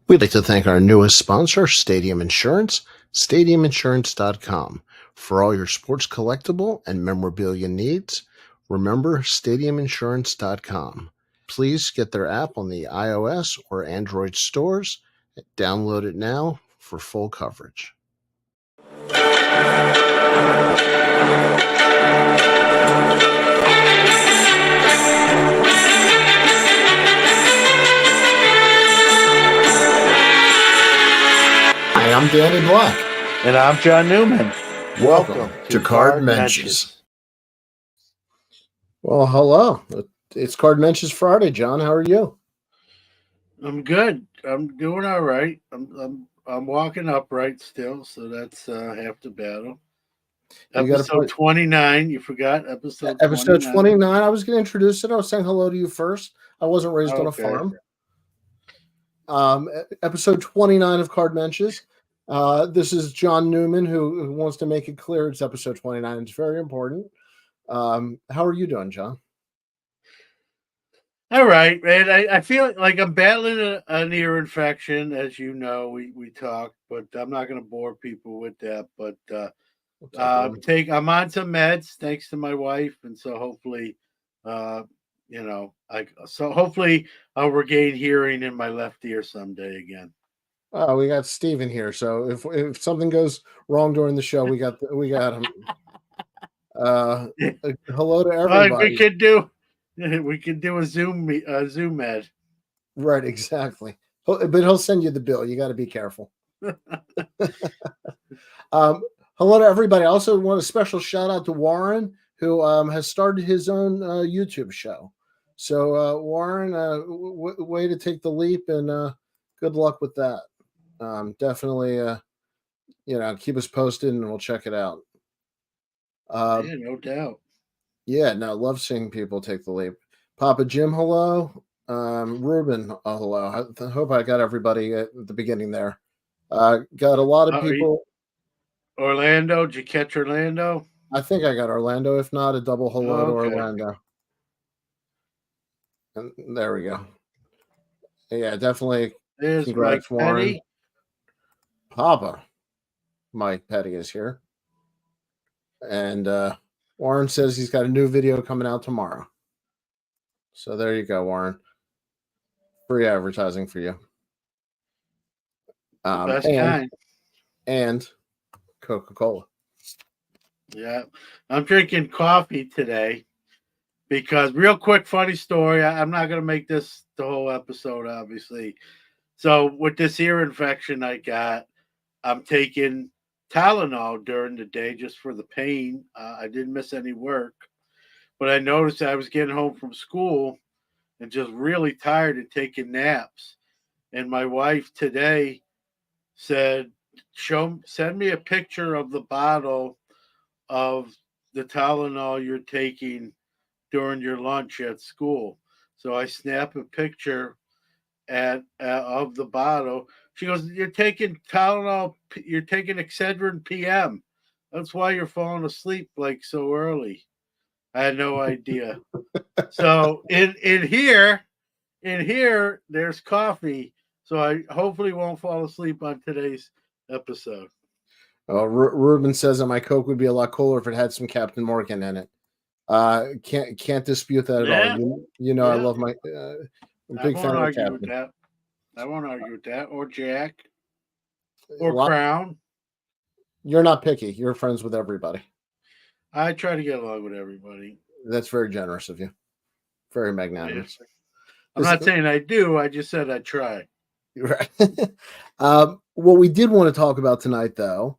We'd like to thank our newest sponsor, Stadium Insurance, stadiuminsurance.com. For all your sports collectible and memorabilia needs, remember stadiuminsurance.com. Please get their app on the iOS or Android stores. Download it now for full coverage. Hi, I'm Danny Black. And I'm John Newman. Welcome to Card Menches. Well, hello. It's Card Menches Friday, John. How are you? I'm good. I'm doing all right. I'm walking upright still, so that's half the battle. Episode 29. You forgot episode 29. I was going to introduce it. I was saying hello to you first. I wasn't raised on a farm. Episode 29 of Card Menches. This is John Newman who wants to make it clear it's episode 29. It's very important. How are you doing, John? All right, man. I feel like I'm battling an ear infection, as you know. We talked, but I'm not going to bore people with that. But I'm on some meds thanks to my wife, and so hopefully, hopefully I'll regain hearing in my left ear someday again. Oh, we got Steven here. So if something goes wrong during the show, we got him. Hello to everybody. We could do a Zoom ad. Right, exactly. But he'll send you the bill. You got to be careful. Hello to everybody. I also want a special shout out to Warren, who has started his own YouTube show. So Warren, way to take the leap, and good luck with that. Definitely, keep us posted, and we'll check it out. Yeah, no doubt. Yeah, no, love seeing people take the leap. Papa Jim, hello. Ruben, hello. I hope I got everybody at the beginning there. Got a lot of people. Orlando, did you catch Orlando? I think I got Orlando. If not, a double hello to Orlando. And there we go. Yeah, definitely. There's congrats, Mike Warren. Petty. Papa Mike Petty is here. And Warren says he's got a new video coming out tomorrow. So there you go, Warren. Free advertising for you. Best kind. And Coca-Cola. Yeah. I'm drinking coffee today because real quick, funny story. I'm not going to make this the whole episode, obviously. So with this ear infection I got, I'm taking Tylenol during the day just for the pain. I didn't miss any work, but I noticed I was getting home from school and just really tired and taking naps. And my wife today said, send me a picture of the bottle of the Tylenol you're taking during your lunch at school. So I snap a picture of the bottle. She goes, you're taking Tylenol, you're taking Excedrin PM. That's why you're falling asleep like so early. I had no idea. So in here, there's coffee. So I hopefully won't fall asleep on today's episode. Ruben says that my Coke would be a lot cooler if it had some Captain Morgan in it. Can't dispute that at all. I love my big fan of Captain. I won't argue with that. Or Jack. Or Crown. You're not picky. You're friends with everybody. I try to get along with everybody. That's very generous of you. Very magnanimous. Yeah. I'm not saying I do. I just said I try. Right. What we did want to talk about tonight, though,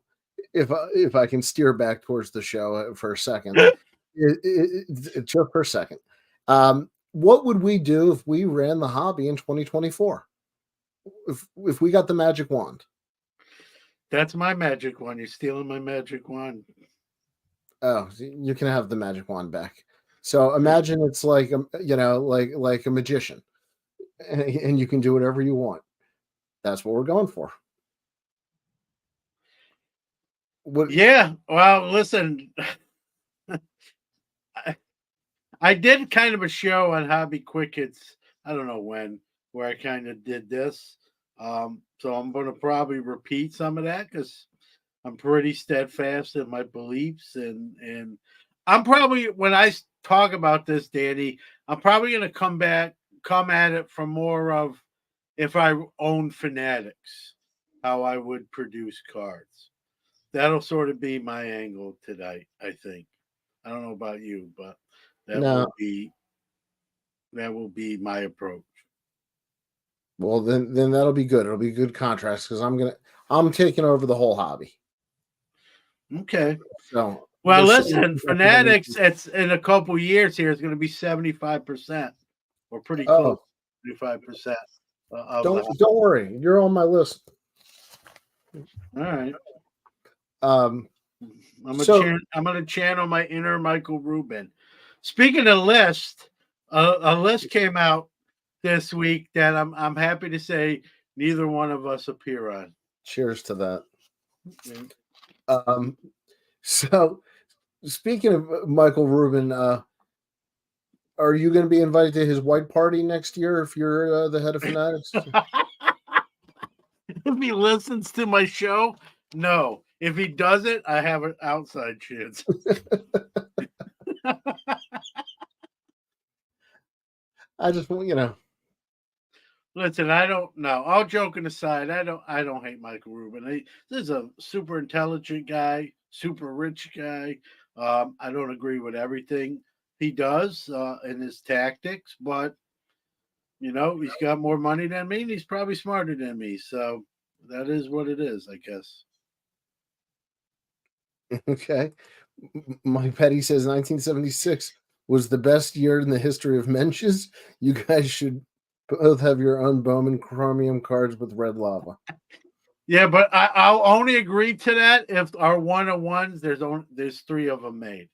if I can steer back towards the show for a second, just for a second, what would we do if we ran the hobby in 2024? If we got the magic wand? That's my magic wand. You're stealing my magic wand. Oh, you can have the magic wand back. So imagine it's like like a magician, and you can do whatever you want. That's what we're going for. Yeah. Well, listen, I did kind of a show on Hobby Quick Hits. I don't know when, where I kind of did this. So I'm going to probably repeat some of that because I'm pretty steadfast in my beliefs, and I'm probably when I talk about this, Danny, I'm probably going to come at it from more of if I own Fanatics, how I would produce cards. That'll sort of be my angle tonight, I think. I don't know about you, but that No, will be my approach. well then that'll be good. It'll be good contrast because I'm taking over the whole hobby. Okay. So Well, there's listen, Fanatics, it's in a couple years here is going to be 75% or pretty close to 75% of don't worry, you're on my list. all right. Um, I'm gonna channel my inner Michael Rubin. Speaking of list, a list came out this week that I'm happy to say neither one of us appear on. cheers to that. Mm-hmm. So speaking of Michael Rubin, are you going to be invited to his white party next year if you're the head of Fanatics? If he listens to my show, no. If he doesn't, I have an outside chance. I just, Listen, I don't know. All joking aside, I don't hate Michael Rubin. This is a super intelligent guy, super rich guy. I don't agree with everything he does in his tactics, but he's got more money than me, and he's probably smarter than me. So that is what it is, I guess. Okay. Mike Petty says 1976 was the best year in the history of Menches. You guys should both have your own Bowman Chromium cards with red lava. Yeah, but I'll only agree to that if our 1-on-1s, there's 3 of them made.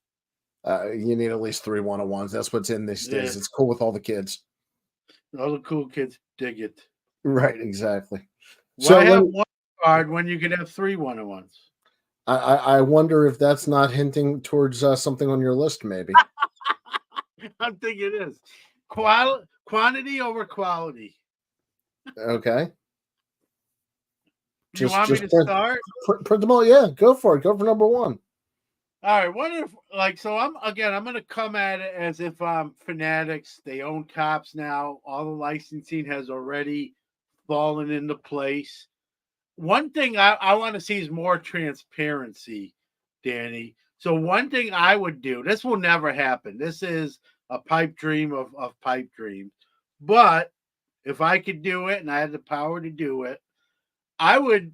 You need at least 3 1-on-1s. That's what's in these days. It's cool with all the kids. All the cool kids dig it. Right, exactly. Why have one card when you could have 3 1-on-1s? I wonder if that's not hinting towards something on your list, maybe. I think it is. Quantity over quality. Okay. Do you want me to start? Print them all. Yeah, go for it. Go for number 1. All right. What if, so I'm going to come at it as if I'm Fanatics. They own Cops now. All the licensing has already fallen into place. One thing I want to see is more transparency, Danny. So one thing I would do, this will never happen. This is a pipe dream of pipe dreams. But if I could do it and I had the power to do it, I would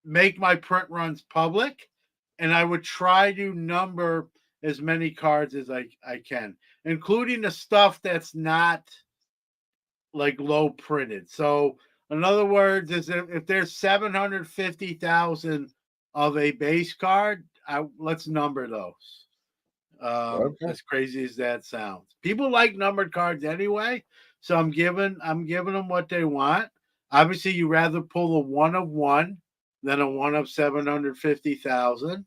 make my print runs public, and I would try to number as many cards as I can, including the stuff that's not like low printed. So in other words, is if there's 750,000 of a base card, let's number those. Okay. As crazy as that sounds, people like numbered cards anyway. So I'm giving them what they want. Obviously, you rather pull a 1 of 1 than a 1 of 750,000.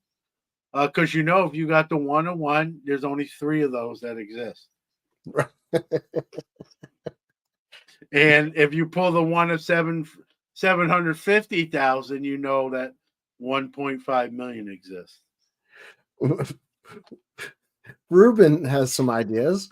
Because if you got the 1 of 1, there's only 3 of those that exist. And if you pull the 1 of 750,000, you know that 1.5 million exists. Rubin has some ideas.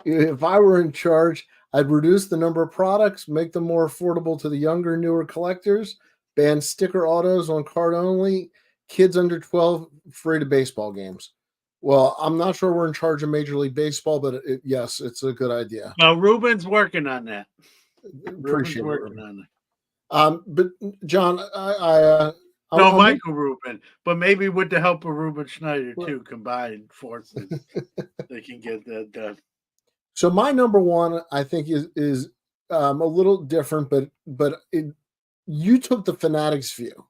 If I were in charge, I'd reduce the number of products, make them more affordable to the younger, newer collectors, ban sticker autos on card only, kids under 12 free to baseball games. Well, I'm not sure we're in charge of Major League Baseball, but yes, it's a good idea. Well, Rubin's working on that. Appreciate working on it. But John, Michael Rubin, but maybe with the help of Ruben Schneider too, combined forces, they can get that done. So my number 1, I think, is a little different, but you took the Fanatics view.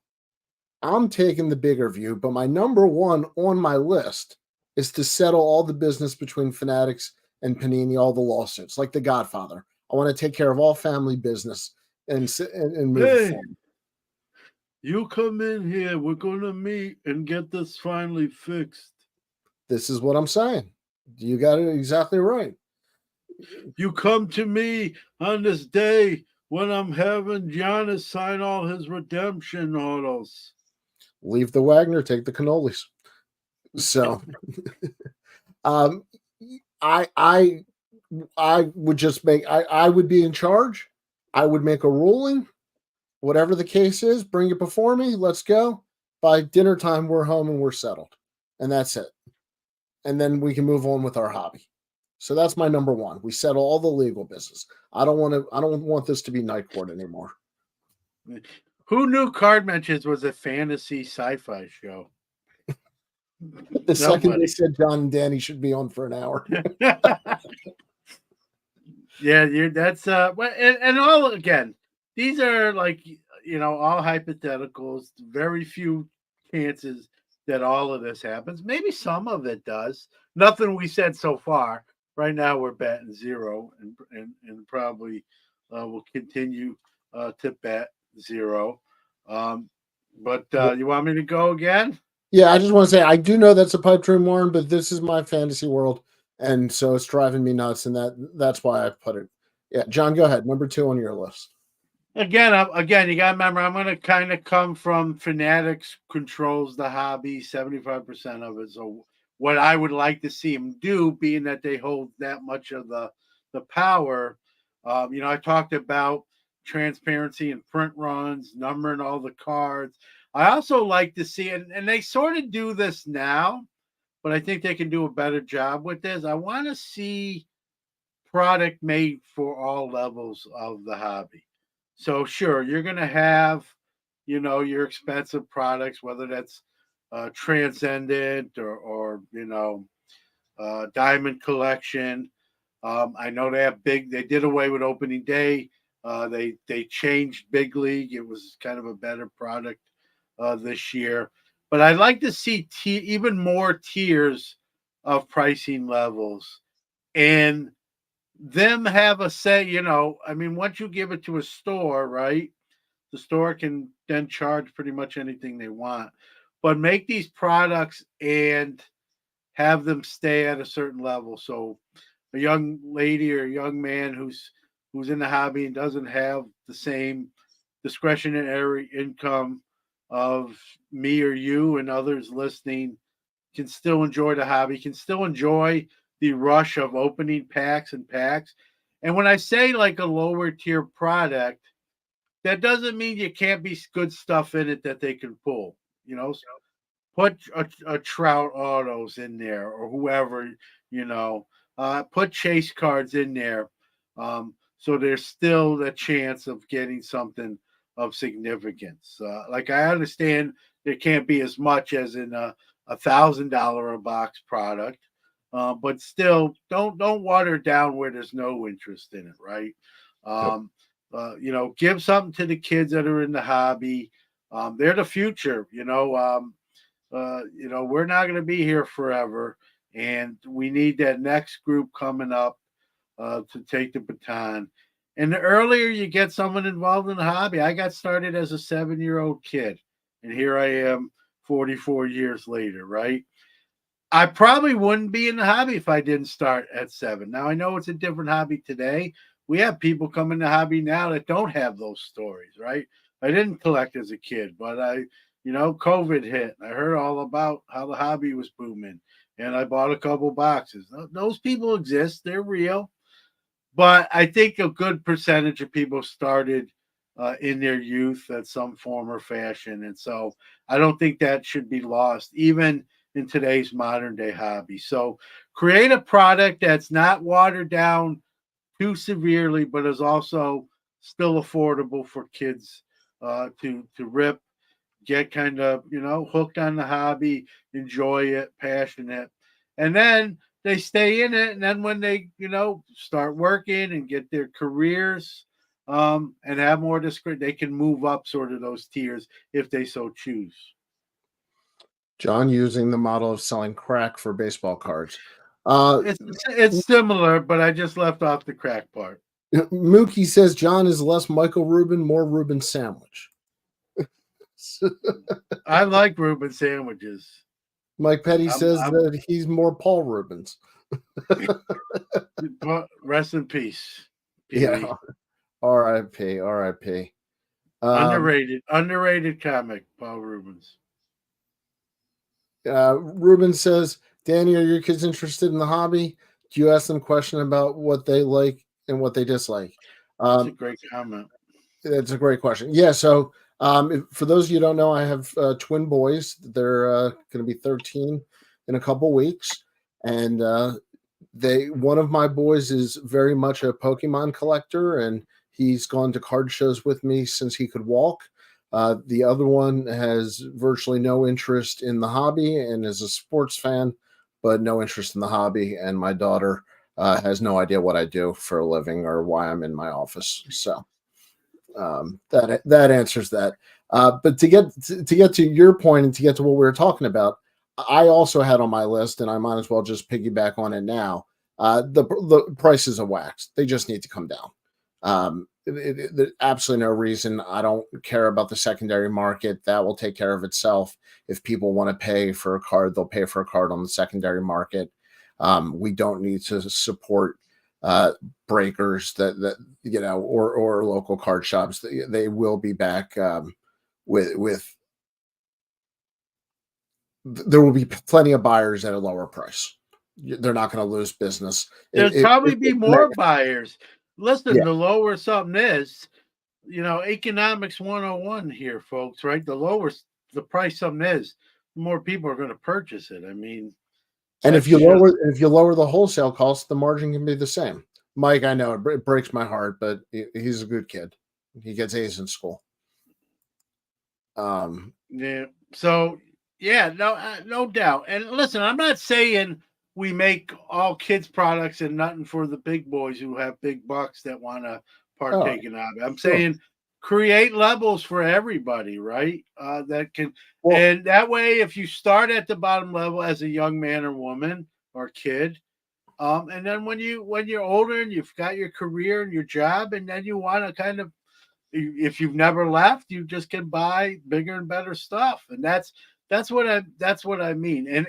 I'm taking the bigger view, but my number 1 on my list is to settle all the business between Fanatics and Panini, all the lawsuits, like The Godfather. I want to take care of all family business and move forward. You come in here, we're going to meet and get this finally fixed. This is what I'm saying. You got it exactly right. You come to me on this day when I'm having Giannis sign all his redemption autos. Leave the Wagner, take the cannolis. So, um, I I I would just make I would be in charge. I would make a ruling. Whatever the case is, bring it before me. Let's go. By dinner time, we're home and we're settled, and that's it. And then we can move on with our hobby. So that's my number one. We settle all the legal business. I don't want to. I don't want this to be night court anymore. Who knew Card Mentions was a fantasy sci-fi show? The second they Nobody. said John and Danny should be on for an hour. Yeah, that's and all again. These are like all hypotheticals. Very few chances that all of this happens. Maybe some of it does. Nothing we said so far. Right now we're batting zero, and probably will continue to bat zero. But you want me to go again? Yeah, I just want to say I do know that's a pipe dream, Warren, but this is my fantasy world, and so it's driving me nuts, and that's why I put it. Yeah, John, go ahead. Number 2 on your list. Again, you got to remember, I'm going to kind of come from Fanatics controls the hobby, 75% of it. So what I would like to see them do, being that they hold that much of the power, I talked about transparency and print runs, numbering all the cards. I also like to see, and they sort of do this now, but I think they can do a better job with this. I want to see product made for all levels of the hobby. So sure, you're going to have, your expensive products, whether that's Transcendent or Diamond Collection. I know they did away with opening day. They changed Big League. It was kind of a better product this year. But I'd like to see even more tiers of pricing levels and them have a say, once you give it to a store, right? The store can then charge pretty much anything they want, but make these products and have them stay at a certain level. So a young lady or a young man who's in the hobby and doesn't have the same discretionary income of me or you and others listening can still enjoy the hobby, can still enjoy the rush of opening packs and packs. And when I say like a lower tier product, that doesn't mean you can't be good stuff in it that they can pull. Put a Trout autos in there or whoever, put chase cards in there. So there's still a chance of getting something of significance. Like I understand there can't be as much as in a $1,000 a box product, but still don't water it down where there's no interest in it, right? Um, Give something to the kids that are in the hobby. They're the future, we're not going to be here forever, and we need that next group coming up to take the baton. And the earlier you get someone involved in the hobby, I got started as a 7-year-old kid, and here I am 44 years later, right? I probably wouldn't be in the hobby if I didn't start at 7. Now, I know it's a different hobby today. We have people come in the hobby now that don't have those stories, right? I didn't collect as a kid, but COVID hit. I heard all about how the hobby was booming, and I bought a couple boxes. Those people exist. They're real. But I think a good percentage of people started in their youth at some form or fashion. And so I don't think that should be lost, even in today's modern day hobby. So create a product that's not watered down too severely, but is also still affordable for kids to rip, get kind of hooked on the hobby, enjoy it, passionate, and then they stay in it. And then when they start working and get their careers and have more discretion, they can move up sort of those tiers if they so choose. John using the model of selling crack for baseball cards. It's similar, but I just left off the crack part. Mookie says John is less Michael Rubin, more Reuben sandwich. I like Reuben sandwiches. Mike Petty says I'm that he's more Paul Rubens. rest in peace, Pee Wee. Yeah. R.I.P. R.I.P. Underrated comic, Paul Rubens. Ruben says, Danny, are your kids interested in the hobby? Do you ask them question about what they like and what they dislike? That's a great comment. That's a great question. Yeah. So, for those of you who don't know, I have twin boys. They're going to be 13 in a couple weeks, and one of my boys is very much a Pokemon collector, and he's gone to card shows with me since he could walk. The other one has virtually no interest in the hobby and is a sports fan, but no interest in the hobby. And my daughter has no idea what I do for a living or why I'm in my office. So that answers that. But to get to your point and to get to what we were talking about, I also had on my list, and I might as well just piggyback on it now. The prices of wax, they just need to come down. There's absolutely no reason. I don't care about the secondary market. That will take care of itself. If people want to pay for a card, they'll pay for a card on the secondary market. We don't need to support breakers that or local card shops. They will be back with there will be plenty of buyers at a lower price. They're not going to lose business. There's probably be more buyers. Listen, Yeah. The lower something is, economics 101 here, folks, right? The lower the price something is, the more people are going to purchase it. I mean, and if you lower the wholesale cost, the margin can be the same. Mike, I know it breaks my heart, but he's a good kid. He gets A's in school. Yeah. So yeah, no doubt. And listen, I'm not saying we make all kids products and nothing for the big boys who have big bucks that want to partake in it. I'm saying create levels for everybody, right? That can, and that way, if you start at the bottom level as a young man or woman or kid, and then when you're older and you've got your career and your job, and then you want to kind of, if you've never left, you just can buy bigger and better stuff, and that's what I mean. And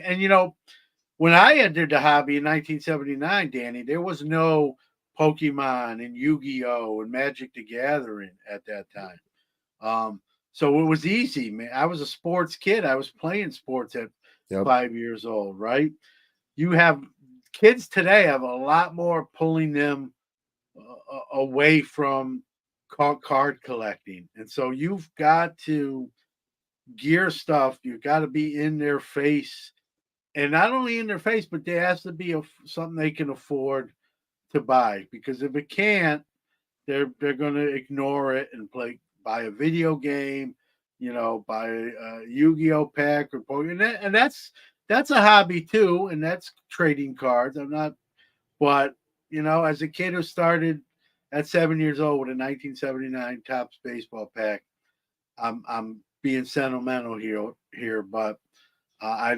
when I entered the hobby in 1979, Danny, there was no Pokemon and Yu-Gi-Oh and Magic the Gathering at that time. So it was easy, man. I was a sports kid. I was playing sports at 5 years old, right? You have kids today have a lot more pulling them away from card collecting. And so you've got to gear stuff. You've got to be in their face, and not only in their face, but there has to be something they can afford to buy, because if it can't, they're going to ignore it and buy a video game, buy a Yu-Gi-Oh pack or Pokemon. And that's a hobby too, and that's trading cards. But as a kid who started at 7 years old with a 1979 Topps baseball pack, I'm being sentimental here, but I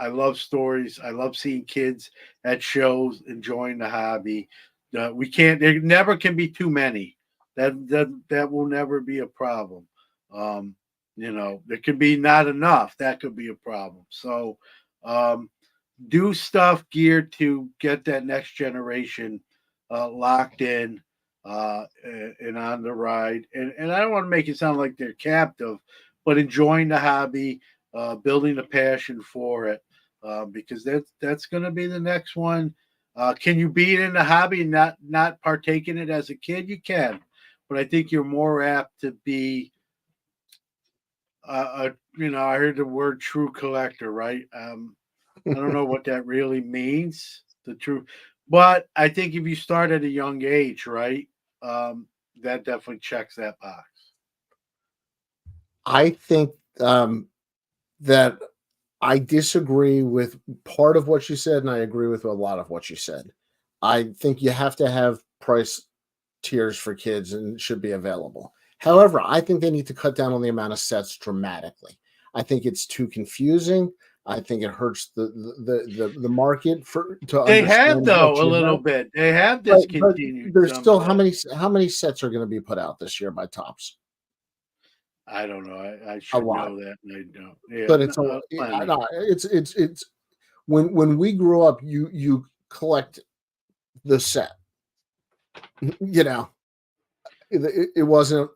love stories. I love seeing kids at shows enjoying the hobby. There never can be too many. That will never be a problem. There can be not enough. That could be a problem. So do stuff geared to get that next generation locked in and on the ride. And I don't want to make it sound like they're captive, but enjoying the hobby, building a passion for it, because that's going to be the next one. Can you be in the hobby and not partake in it as a kid? You can, but I think you're more apt to be I heard the word true collector, right? I don't know what that really means, the true, but I think if you start at a young age, right, that definitely checks that box. I think that I disagree with part of what you said, and I agree with a lot of what you said. I think you have to have price tiers for kids and it should be available. However, I think they need to cut down on the amount of sets dramatically. I think it's too confusing. I think it hurts the market They have, though, a little bit. They have discontinued. There's still how many sets are going to be put out this year by Topps? I don't know. I A should lot. know that, and I don't. Yeah, But it's plenty. it's when we grew up, you collect the set. You know, it wasn't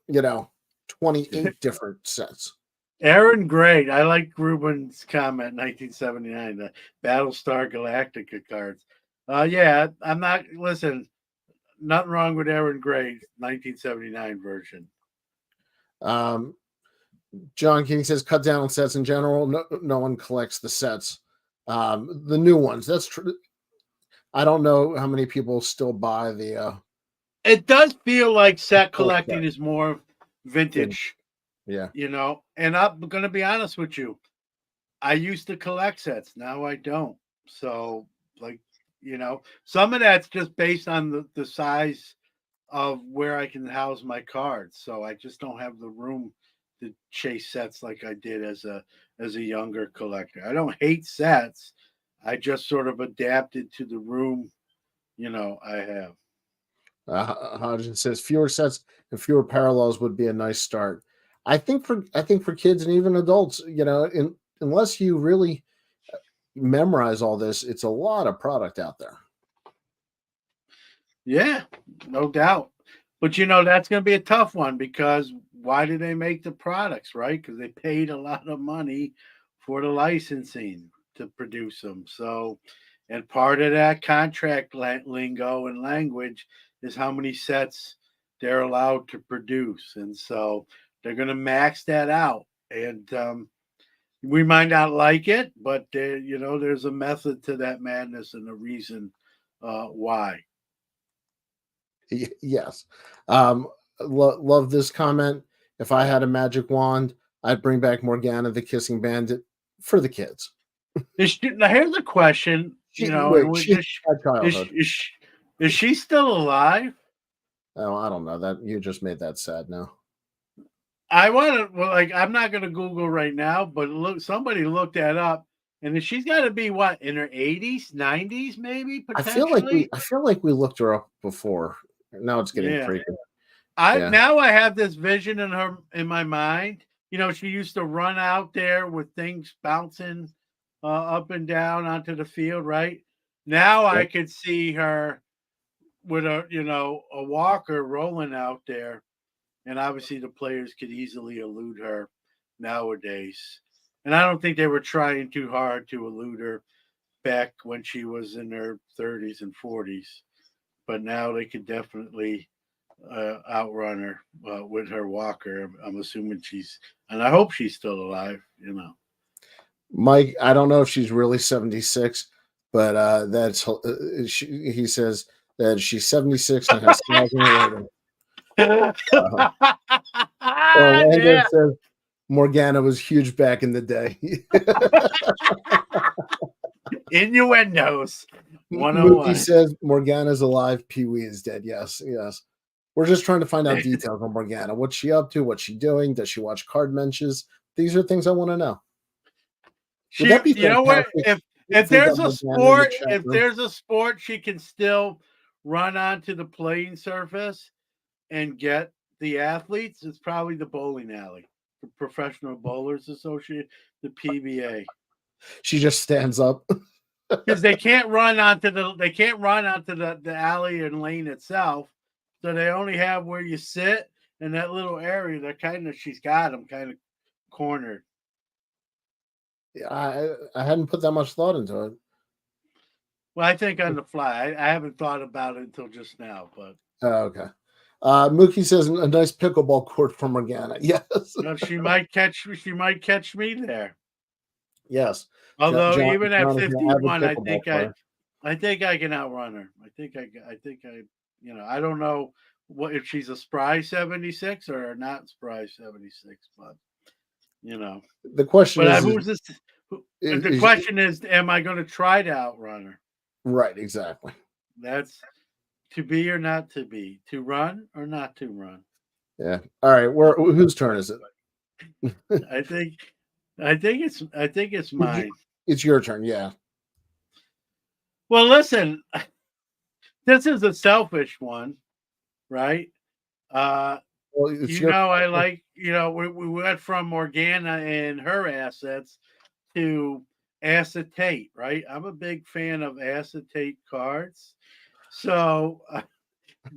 28 different sets. Aaron Gray. I like Ruben's comment, 1979, the Battlestar Galactica cards. Yeah, I'm not. Listen, nothing wrong with Aaron Gray's 1979 version. John King says cut down on sets in general. No one collects the sets. The new ones. That's true. I don't know how many people still buy the. It does feel like set full collecting set. is more vintage, Yeah. And I'm going to be honest with you. I used to collect sets. Now I don't. So, like, some of that's just based on the size of where I can house my cards. So I just don't have the room to chase sets like I did as a younger collector. I don't hate sets. I just sort of adapted to the room, I have. Hodgson says fewer sets and fewer parallels would be a nice start. I think for kids and even adults, unless you really memorize all this, it's a lot of product out there. Yeah, no doubt. But that's going to be a tough one because why do they make the products, right? Because they paid a lot of money for the licensing to produce them. So, and part of that contract lingo and language is how many sets they're allowed to produce. And so they're going to max that out. And we might not like it, but there's a method to that madness and a reason why. Yes. Love this comment. If I had a magic wand, I'd bring back Morgana the Kissing Bandit for the kids. Now here's a question. Is she still alive? Oh, I don't know. That you just made that sad now. I want to. Well, I'm not going to Google right now, but somebody looked that up, and she's got to be what, in her 80s, 90s, maybe potentially. I feel like we looked her up before. Now it's getting creepy. Now I have this vision in my mind. She used to run out there with things bouncing up and down onto the field, right? Now I could see her with a walker rolling out there, and obviously the players could easily elude her nowadays. And I don't think they were trying too hard to elude her back when she was in her 30s and 40s. But now they could definitely outrun her with her walker. I'm assuming and I hope she's still alive, Mike, I don't know if she's really 76, but he says that she's 76 and has Orlando says Morgana was huge back in the day. Innuendos. Mookie says Morgana's alive. Pee-wee is dead. Yes. We're just trying to find out details on Morgana. What's she up to? What's she doing? Does she watch card mentions? These are things I want to know. Would that be fantastic? If there's a sport she can still run onto the playing surface and get the athletes, it's probably the bowling alley, the Professional Bowlers Association, the PBA. She just stands up. Because they can't run onto the alley and lane itself, so they only have where you sit in that little area. She's got them kind of cornered. Yeah, I hadn't put that much thought into it. Well, I think on the fly, I haven't thought about it until just now. But okay. Mookie says a nice pickleball court for Morgana. Yes, she might catch me there. Yes. Although even at 51, I think I can outrun her. I think I don't know if she's a spry 76 or not spry 76, but the question is, am I going to try to outrun her? Right, exactly. That's to be or not to be, to run or not to run. Yeah. All right. Whose turn is it? I think it's mine. It's your turn. Yeah. Well, listen, this is a selfish one, right? Well, it's you your know, I like, we went from Morgana and her assets to acetate, right? I'm a big fan of acetate cards. So,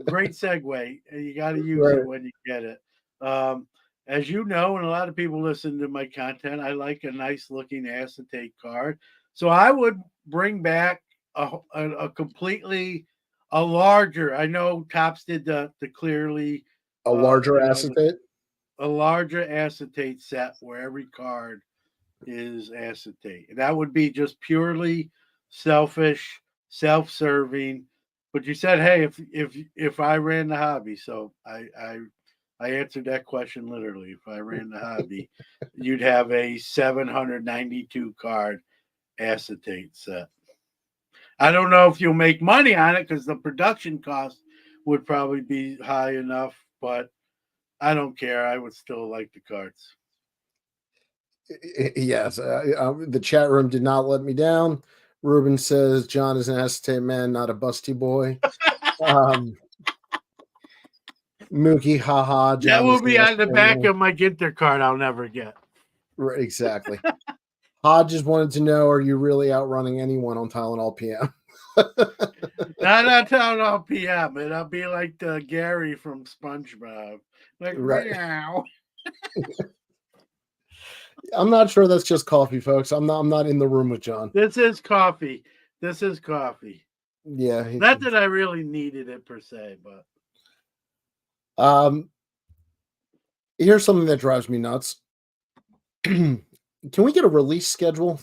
great segue. You got to use right. it when you get it. Um, as you know, and a lot of people listen to my content, I like a nice looking acetate card. So I would bring back a completely a larger. I know Tops did the clearly, A larger you know, acetate. a larger acetate set where every card is acetate. And that would be just purely selfish, self-serving. But you said, hey, if I ran the hobby, so I answered that question literally. If I ran the hobby, you'd have a 792 card acetate set. I don't know if you'll make money on it because the production cost would probably be high enough, but I don't care. I would still like the cards. Yes, the chat room did not let me down. Ruben says John is an acetate man, not a busty boy. Um, Mookie, haha, That John will is an be on the acetate back man. of my Ginter card I'll never get. Right, exactly. Hodges wanted to know, are you really outrunning anyone on Tylenol PM? Not on Tylenol PM. It'll be like the Gary from SpongeBob. Like, Right. meow. I'm not sure that's just coffee, folks. I'm not in the room with John. This is coffee. This is coffee. Yeah. Not that I really needed it per se, but Here's something that drives me nuts. Can we get a release schedule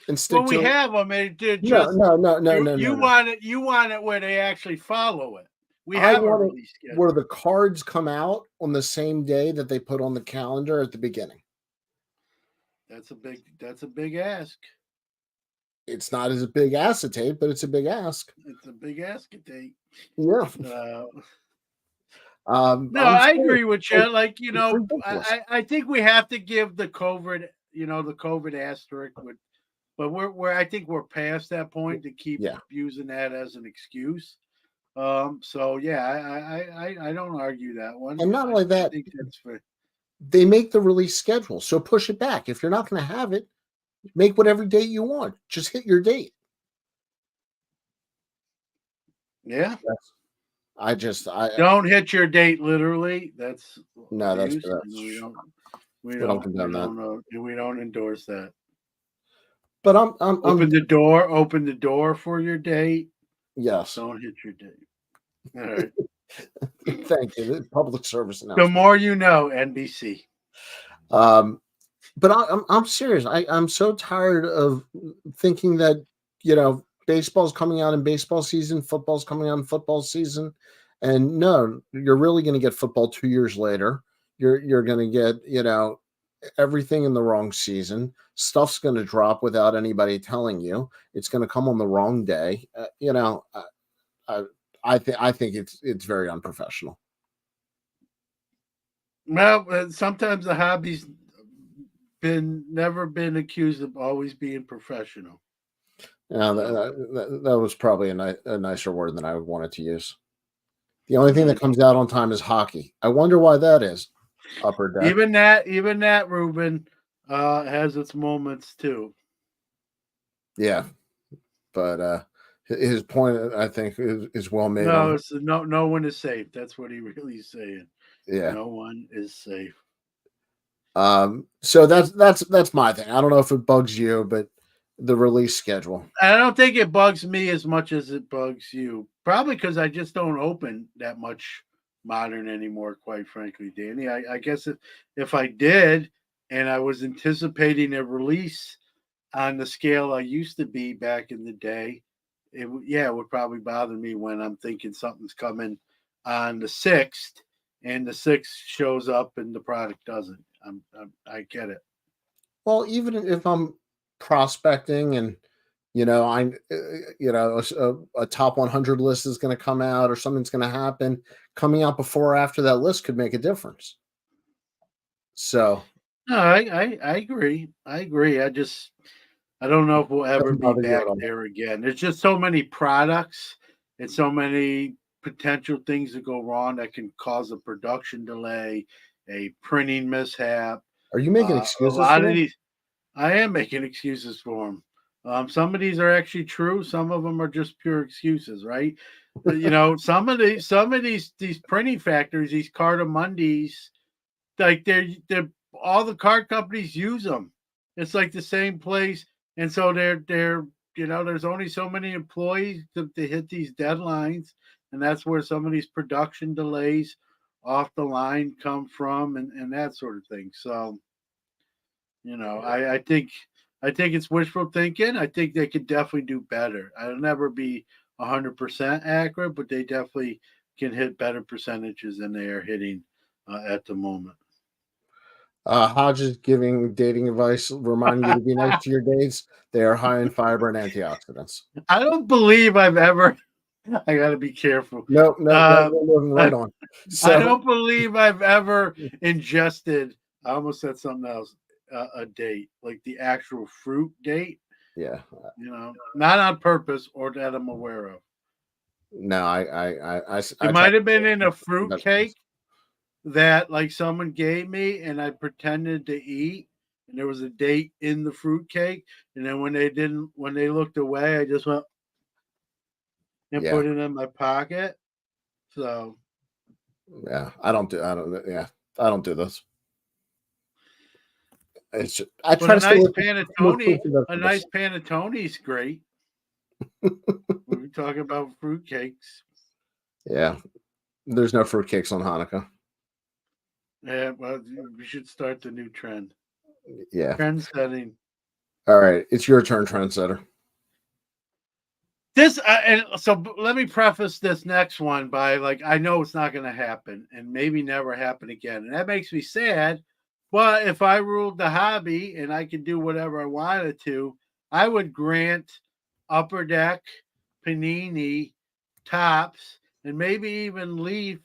and stick well, we to it? have them. It did No, just no, no, no, you, no, you no, no. want it. You want it where they actually follow it. We I have a want it release schedule. where the cards come out on the same day that they put on the calendar at the beginning. That's a big ask. It's not as a big acetate, but it's a big ask. It's a big ask to take. Yeah. No, I agree with you. Like, ridiculous. I think we have to give the COVID, the COVID asterisk with, but I think we're past that point to keep using that as an excuse. So yeah, I don't argue that one. And not only that, I think that's fair. they make the release schedule, so push it back. If you're not going to have it, make whatever date you want. Just hit your date. Yeah. I don't hit your date literally. That's no, that's we don't endorse that. But I'm open the door for your date. Yes. Don't hit your date. All right. Thank you. Public service announcement. The more you know, NBC. But I'm serious. I'm so tired of thinking that baseball's coming out in baseball season, football's coming out in football season, and no, you're really going to get football 2 years later. You're going to get everything in the wrong season. Stuff's going to drop without anybody telling you. It's going to come on the wrong day. I think it's very unprofessional. Well, sometimes the hobby's never been accused of always being professional. Yeah, that was probably a nicer word than I wanted to use. The only thing that comes out on time is hockey. I wonder why that is. Upper Deck. Even that, Ruben, has its moments too. Yeah, but his point, I think, is well made. No one is safe. That's what he really is saying. Yeah, no one is safe. So that's my thing. I don't know if it bugs you, but the release schedule. I don't think it bugs me as much as it bugs you. Probably because I just don't open that much Modern anymore, quite frankly, Danny. I guess if I did and I was anticipating a release on the scale I used to be back in the day, it would probably bother me when I'm thinking something's coming on the 6th and the 6th shows up and the product doesn't. I get it. Well, even if I'm prospecting and a top 100 list is going to come out or something's going to happen, coming out before or after that list could make a difference. So no, I agree. I don't know if we'll ever be back there again. There's just so many products and so many potential things that go wrong that can cause a production delay, a printing mishap. Are you making A excuses lot for of them? these, I am making excuses for them. Some of these are actually true. Some of them are just pure excuses, right? Some of these printing factories, these Cardamundis, like they're all the card companies use them. It's like the same place, and so there's only so many employees to hit these deadlines, and that's where some of these production delays off the line come from, and that sort of thing. So I think it's wishful thinking. I think they could definitely do better. I'll never be 100% accurate, but they definitely can hit better percentages than they are hitting at the moment. Hodges giving dating advice, reminding you to be nice to your dates. They are high in fiber and antioxidants. I don't believe I've ever. I got to be careful. No, no, no, Uh, we're moving right on. I So, don't believe I've ever ingested. I almost said something else. A date, like the actual fruit date. yeah, Not on purpose or that I'm aware of. no, I It try might have been in a to fruit cake that like someone gave me and I pretended to eat, and there was a date in the fruit cake, and then when they looked away, I just went and yeah, put it in my pocket. So yeah. I don't do this. It's just, I but try to stay away from more fruits and a vegetables. nice panettone is great. When we talk about fruit cakes. Yeah, there's no fruitcakes on Hanukkah. Yeah, well, we should start the new trend. Yeah. Trend setting. All right, it's your turn, trendsetter. Let me preface this next one by like I know it's not going to happen and maybe never happen again, and that makes me sad. But if I ruled the hobby and I could do whatever I wanted to, I would grant Upper Deck, Panini, Tops, and maybe even Leaf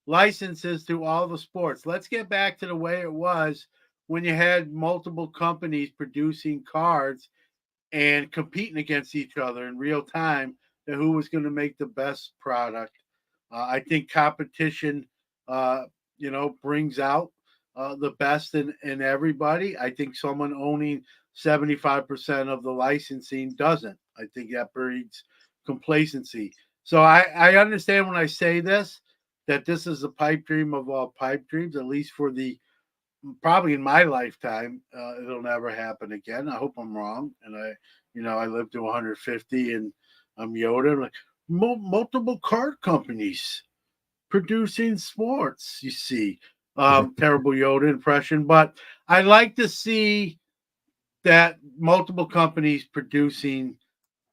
licenses to all the sports. Let's get back to the way it was when you had multiple companies producing cards and competing against each other in real time to who was going to make the best product. I think competition, brings out the best in everybody. I think someone owning 75% of the licensing doesn't. I think that breeds complacency. So I understand when I say this, that this is a pipe dream of all pipe dreams, at least for the probably in my lifetime. It'll never happen again. I hope I'm wrong, and I live to 150, and I'm Yoda. Like multiple card companies producing sports. You see, terrible Yoda impression, but I like to see that multiple companies producing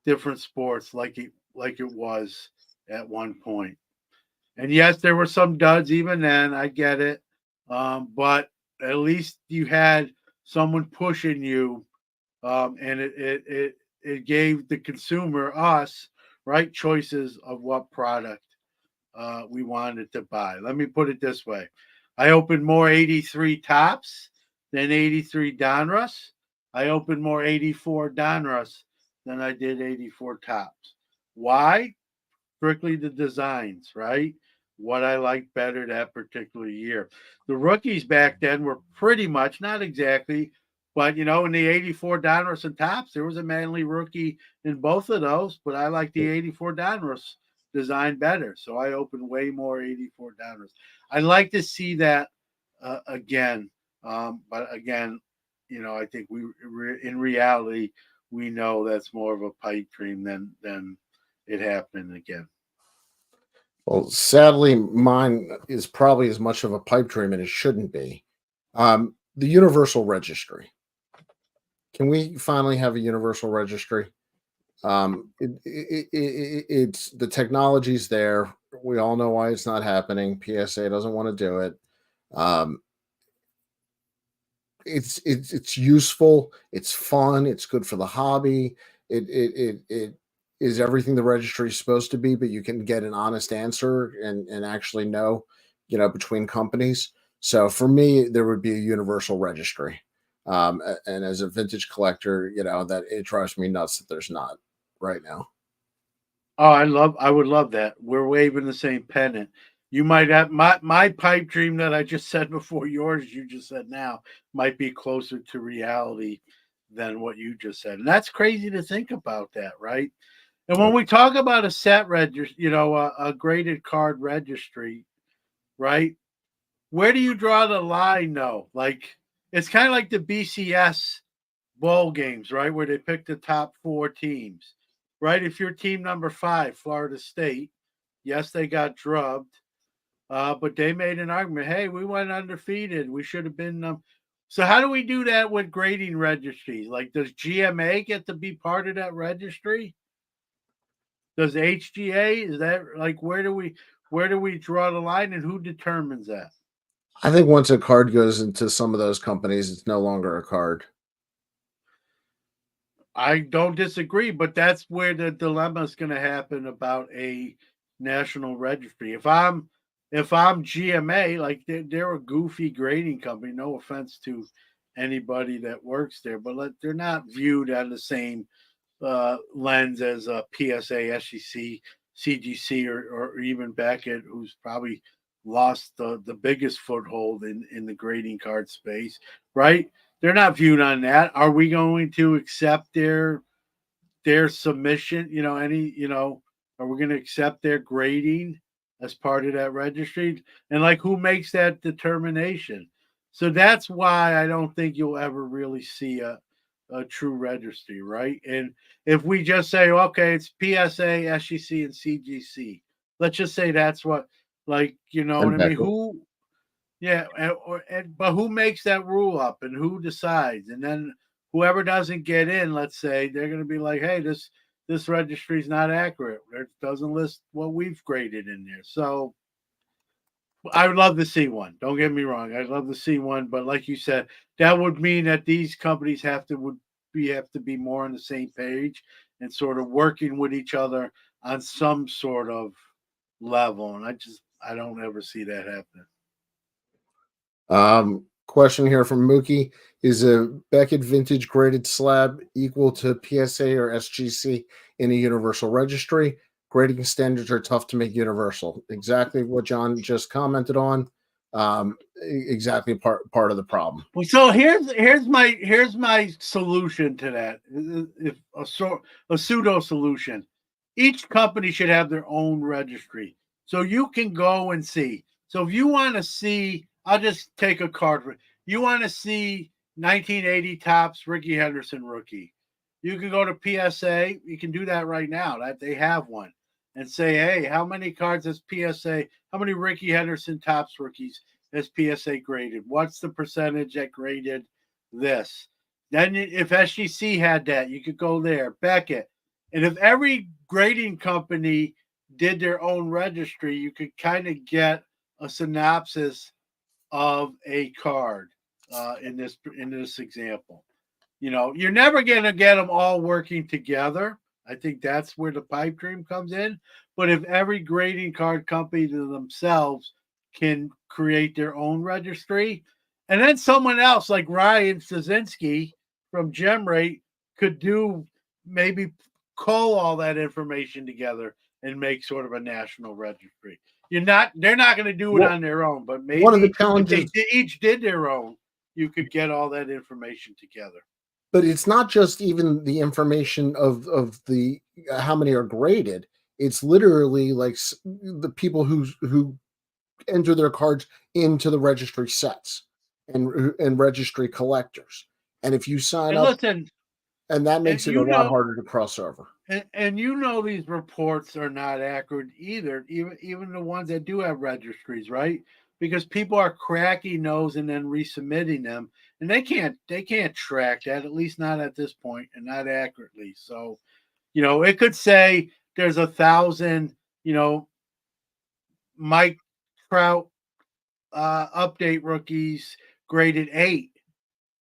different sports like it was at one point. And yes, there were some duds even then. I get it. But at least you had someone pushing you, and it gave the consumer, us, right, choices of what product we wanted to buy. Let me put it this way: I opened more 83 tops than 83 Donruss. I opened more 84 Donruss than I did 84 tops. Why? Strictly the designs, right? What I liked better that particular year. The rookies back then were pretty much, not exactly, but in the 84 Donruss and tops, there was a Manly rookie in both of those, but I like the 84 Donruss design better. So I opened way more 84 Donruss. I like to see that again. But again, I think in reality, we know that's more of a pipe dream than it happening again. Well, sadly, mine is probably as much of a pipe dream, and it shouldn't be. The universal registry. Can we finally have a universal registry? It's the technology's there. We all know why it's not happening. PSA doesn't want to do it. Um, it's useful. It's fun. It's good for the hobby. It is everything the registry is supposed to be, but you can get an honest answer and actually know, between companies. So for me, there would be a universal registry. And as a vintage collector, that it drives me nuts that there's not right now. Oh, I would love that. We're waving the same pennant. You might have my pipe dream that I just said before yours, you just said now, might be closer to reality than what you just said. And that's crazy to think about that, right? And when Yep. we talk about a set register, a graded card registry, right? Where do you draw the line though? Like it's kind of like the BCS bowl games, right? Where they pick the top 4 teams, right? If you're team number 5, Florida State, yes, they got drubbed, but they made an argument. Hey, we went undefeated. We should have been. So how do we do that with grading registries? Like, does GMA get to be part of that registry? Does HGA? Is that like where do we draw the line, and who determines that? I think once a card goes into some of those companies, it's no longer a card. I don't disagree, but that's where the dilemma is going to happen about a national registry. If I'm GMA, like they're a goofy grading company. No offense to anybody that works there, but they're not viewed on the same lens as a PSA, SEC, CGC, or even Beckett, who's probably lost the biggest foothold in the grading card space, right? They're not viewed on that. Are we going to accept their submission? Are we going to accept their grading as part of that registry? And like, who makes that determination? So that's why I don't think you'll ever really see a true registry, right? And if we just say, okay, it's PSA, SEC, and CGC, let's just say that's what, like, you know what And I mean? Beckett. Yeah, but who makes that rule up and who decides? And then whoever doesn't get in, let's say, they're going to be like, hey, this registry is not accurate. It doesn't list what we've graded in there. So I would love to see one. Don't get me wrong. I'd love to see one, but like you said, that would mean that these companies have to be more on the same page and sort of working with each other on some sort of level. And I don't ever see that happening. Question here from Mookie: is a Beckett vintage graded slab equal to PSA or SGC in a universal registry? Grading standards are tough to make universal. Exactly what John just commented on. Exactly part of the problem. Well, so here's my solution to that. If a pseudo solution, each company should have their own registry, so you can go and see. So if you want to see, I'll just take a card. You want to see 1980 tops Ricky Henderson rookie. You can go to PSA. You can do that right now. That they have one, and say, hey, how many cards has PSA? How many Ricky Henderson tops rookies as PSA graded? What's the percentage that graded this? Then if SGC had that, you could go there. Beckett. And if every grading company did their own registry, you could kind of get a synopsis of a card in this example. You're never going to get them all working together. I think that's where the pipe dream comes in. But if every grading card company to themselves can create their own registry, and then someone else like Ryan Szynski from GemRate could maybe cull all that information together and make sort of a national registry. They're not going to do it Well, on their own, but one of the maybe if they challenges, each did their own, you could get all that information together. but it's not just even the information of the how many are graded. It's literally like the people who enter their cards into the registry sets and registry collectors. And if you sign And up, listen, and that and makes it a lot harder to cross over. and these reports are not accurate either, even the ones that do have registries, right? Because people are cracking those and then resubmitting them, and they can't track that, at least not at this point, and not accurately. So, it could say there's 1,000, Mike Trout update rookies graded 8.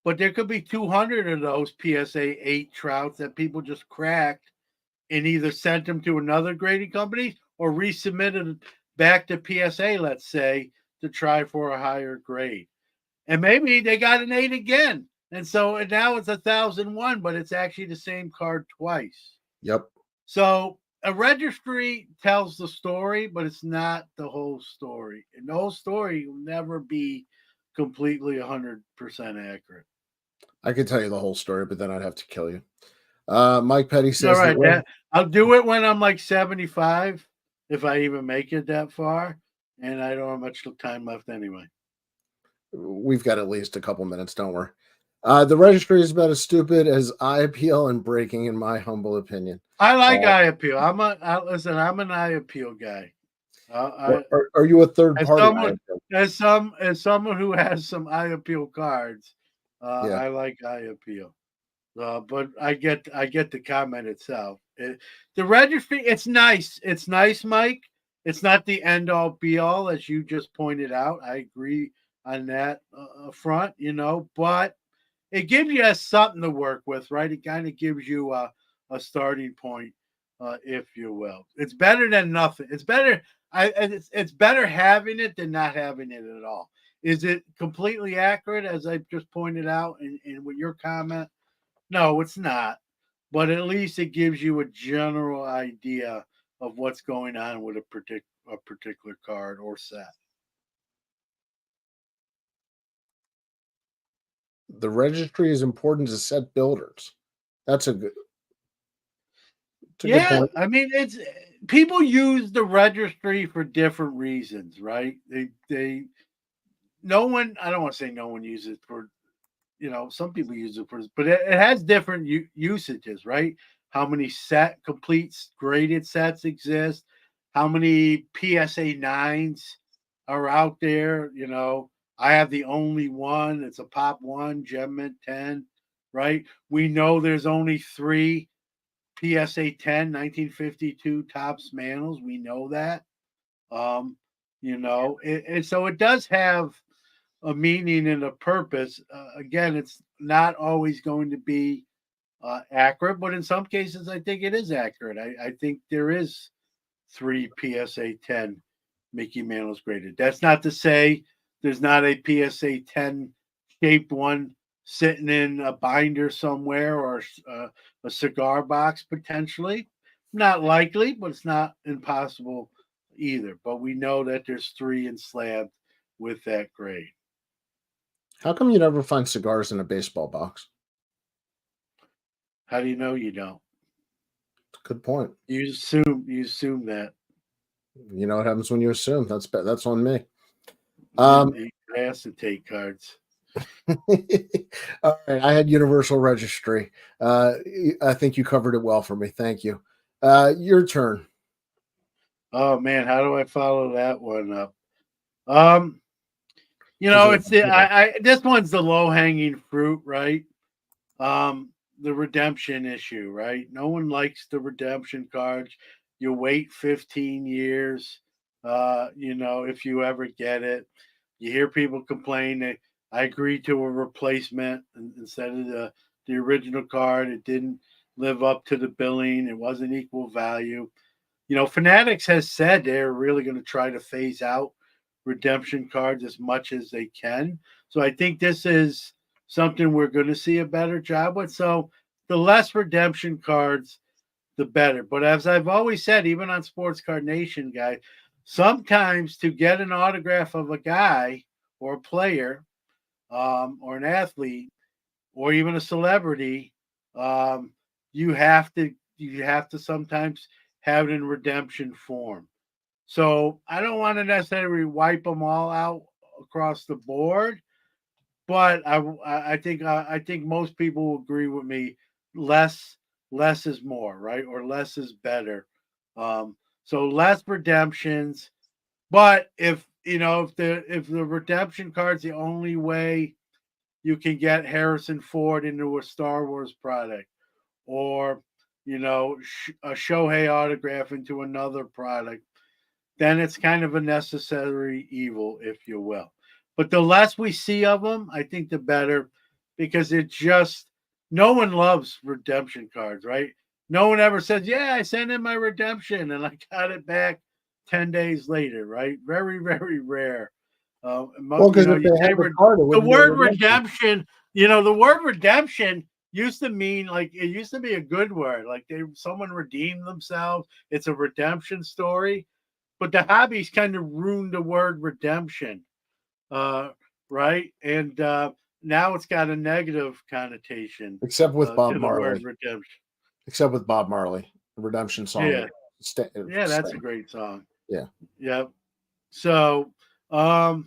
But there could be 200 of those PSA 8 Trouts that people just cracked and either sent them to another grading company or resubmitted back to PSA, let's say, to try for a higher grade. And maybe they got an 8 again. And so now it's 1,001, but it's actually the same card twice. Yep. So a registry tells the story, but it's not the whole story. And the whole story will never be completely 100% accurate. I could tell you the whole story, but then I'd have to kill you. Mike Petty All says right, that I'll do it when I'm like 75, if I even make it that far, and I don't have much time left anyway. we've got at least a couple minutes. Don't worry. The registry is about as stupid as eye appeal and breaking, in my humble opinion. I like eye appeal. I'm an eye appeal guy. Are you a third As party? someone, as someone who has some eye appeal cards, Yeah. I like eye appeal. But I get the comment itself. The registry, it's nice. It's nice, Mike. It's not the end all be all, as you just pointed out. I agree on that front, but it gives you something to work with, right? It kind of gives you a starting point, if you will. It's better than nothing. It's better. It's better having it than not having it at all. Is it completely accurate, as I just pointed out, and with your comment? No, it's not. But at least it gives you a general idea of what's going on with a particular card or set. The registry is important to set builders. That's a good. Good point. I mean, it's people use the registry for different reasons, right? No one. I don't want to say no one uses it for. Some people use it for, but it has different usages, right? How many complete graded sets exist? How many PSA 9s are out there? I have the only one. It's a Pop 1, Gem Mint 10, right? We know there's only 3 PSA 10 1952 Topps Manals. We know that. And so it does have a meaning and a purpose. Again, it's not always going to be accurate, but in some cases, I think it is accurate. I think there is 3 PSA 10 Mickey Mantles graded. That's not to say there's not a PSA 10 shaped one sitting in a binder somewhere or a cigar box potentially. Not likely, but it's not impossible either. But we know that there's 3 enslabbed with that grade. How come you never find cigars in a baseball box? How do you know you don't? Good point. You assume that. You know what happens when you assume. That's on me. You acetate cards. All right, I had universal registry. I think you covered it well for me. Thank you. Your turn. Oh man, how do I follow that one up? It's this one's the low hanging fruit, right? The redemption issue, right? No one likes the redemption cards. You wait 15 years, if you ever get it. You hear people complain that I agreed to a replacement instead of the original card. It didn't live up to the billing. It wasn't equal value. Fanatics has said they're really going to try to phase out redemption cards as much as they can. So I think this is something we're going to see a better job with. So the less redemption cards, the better. But as I've always said, even on Sports Card Nation, guys, sometimes to get an autograph of a guy or a player or an athlete or even a celebrity, you have to sometimes have it in redemption form. So I don't want to necessarily wipe them all out across the board, but I think most people will agree with me. Less is more, right? Or less is better. So less redemptions, but if the redemption card's the only way you can get Harrison Ford into a Star Wars product, or a Shohei autograph into another product, then it's kind of a necessary evil, if you will. But the less we see of them, I think the better, because no one loves redemption cards, right? No one ever says, yeah, I sent in my redemption and I got it back 10 days later, right? Very, very rare. Because if they have the card, the word redemption, the word redemption used to mean like it used to be a good word. Like someone redeemed themselves. It's a redemption story. But the hobbies kind of ruined the word redemption. Right? And now it's got a negative connotation except with Bob to the word Marley. redemption. Except with Bob Marley, the redemption song. Yeah. Yeah, that's a great song. Yeah. Yep. So, so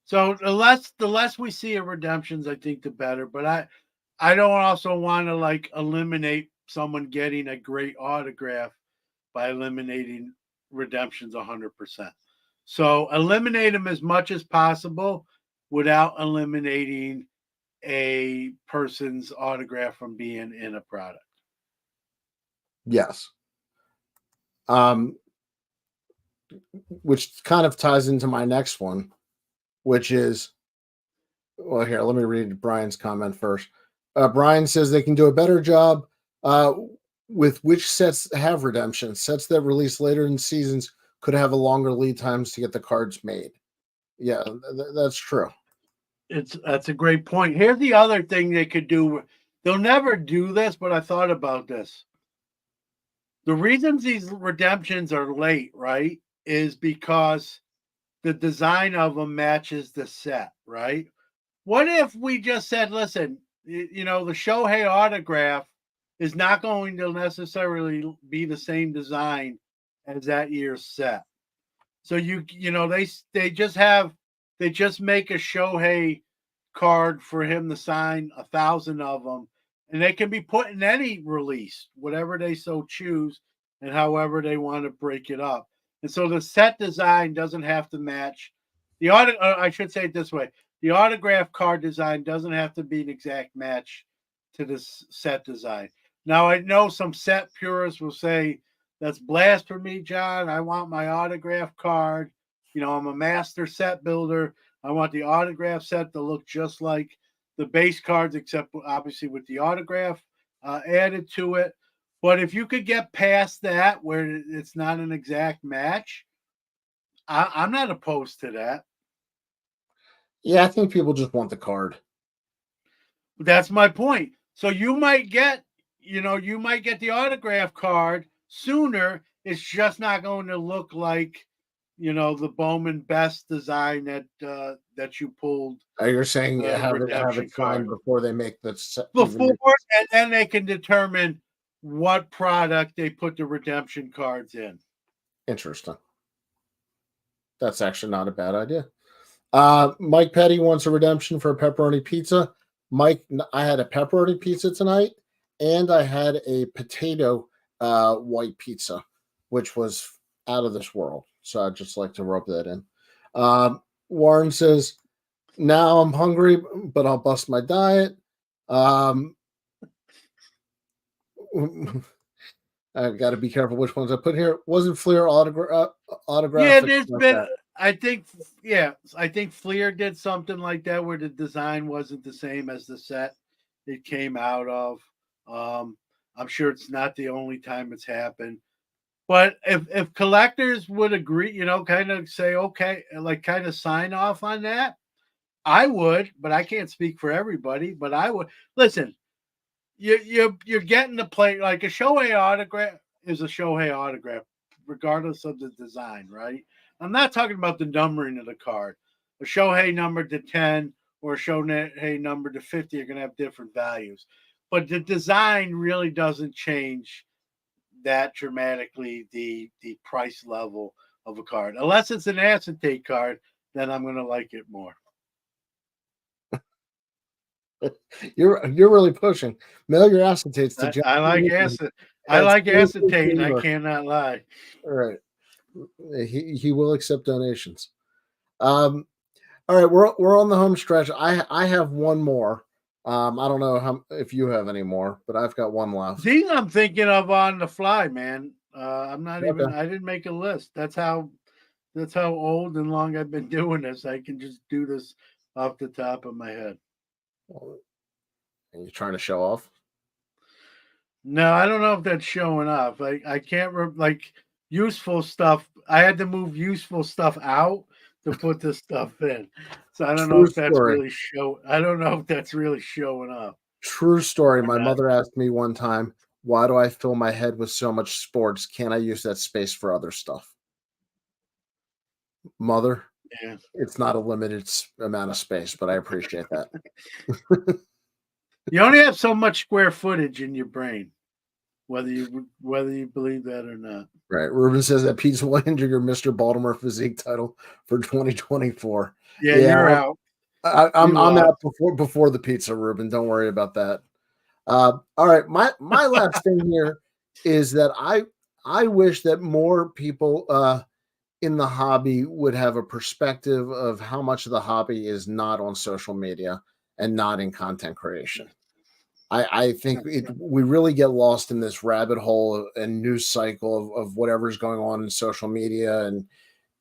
the less we see of redemptions, I think the better. But I don't also want to like eliminate someone getting a great autograph by eliminating redemptions 100%. So eliminate them as much as possible without eliminating a person's autograph from being in a product. Yes. Which kind of ties into my next one, which is, well, here, let me read Brian's comment first. Brian says they can do a better job with which sets have redemption. Sets that release later in seasons could have a longer lead times to get the cards made. Yeah, that's true. That's a great point. Here's the other thing they could do. They'll never do this, but I thought about this. The reasons these redemptions are late, right, is because the design of them matches the set, right? What if we just said, listen, the Shohei autograph is not going to necessarily be the same design as that year's set. So they just make a Shohei card for him to sign 1,000 of them, and they can be put in any release, whatever they so choose, and however they want to break it up. And so the set design doesn't have to match I should say it this way: the autograph card design doesn't have to be an exact match to this set design. Now, I know some set purists will say that's blasphemy, John. I want my autograph card. I'm a master set builder. I want the autograph set to look just like the base cards, except obviously with the autograph added to it. But if you could get past that, where it's not an exact match, I'm not opposed to that. Yeah, I think people just want the card. That's my point. So you might get the autograph card sooner. It's just not going to look like, the Bowman Best design that you pulled. You're saying have it signed card before they make the set. Before, and then they can determine what product they put the redemption cards in. Interesting. That's actually not a bad idea. Mike Petty wants a redemption for a pepperoni pizza. Mike, I had a pepperoni pizza tonight, and I had a potato white pizza, which was out of this world. So I'd just like to rub that in. Warren says, now I'm hungry, but I'll bust my diet. I've got to be careful which ones I put here. Wasn't Fleer autograph? Yeah, there's been. That. I think Fleer did something like that where the design wasn't the same as the set it came out of. I'm sure it's not the only time it's happened. But if collectors would agree, kind of say, okay, like kind of sign off on that, I would, but I can't speak for everybody. But I would listen. You're getting to play like a Shohei autograph is a Shohei autograph, regardless of the design, right? I'm not talking about the numbering of the card. A Shohei number to 10 or a Shohei number to 50 are going to have different values. But the design really doesn't change that dramatically the price level of a card. Unless it's an acetate card, then I'm going to like it more. You're really pushing. Mail your acetates to John. I like acetate. I like acetate, and I cannot lie. All right. He will accept donations. All right, we're on the home stretch. I have one more. I don't know if you have any more, but I've got one left. These I'm thinking of on the fly, man. I'm not even. I didn't make a list. That's how old and long I've been doing this. I can just do this off the top of my head. Are you trying to show off? No, I don't know if that's showing off. I can't useful stuff. I had to move useful stuff out to put this stuff in. So I don't know if that's really I don't know if that's really showing up. True story. My Yeah. mother asked me one time, "Why do I fill my head with so much sports? Can't I use that space for other stuff?" Mother, Yeah. it's not a limited amount of space, but I appreciate that. You only have so much square footage in your brain, whether you believe that or not. Right. Ruben says that pizza will injure your Mr. Baltimore physique title for 2024. Yeah, Yeah, you're out. I'm You I'm lost. out before the pizza, Ruben. Don't worry about that. All right, my last thing here is that I wish that more people in the hobby would have a perspective of how much of the hobby is not on social media and not in content creation. I think we really get lost in this rabbit hole and news cycle of whatever's going on in social media, and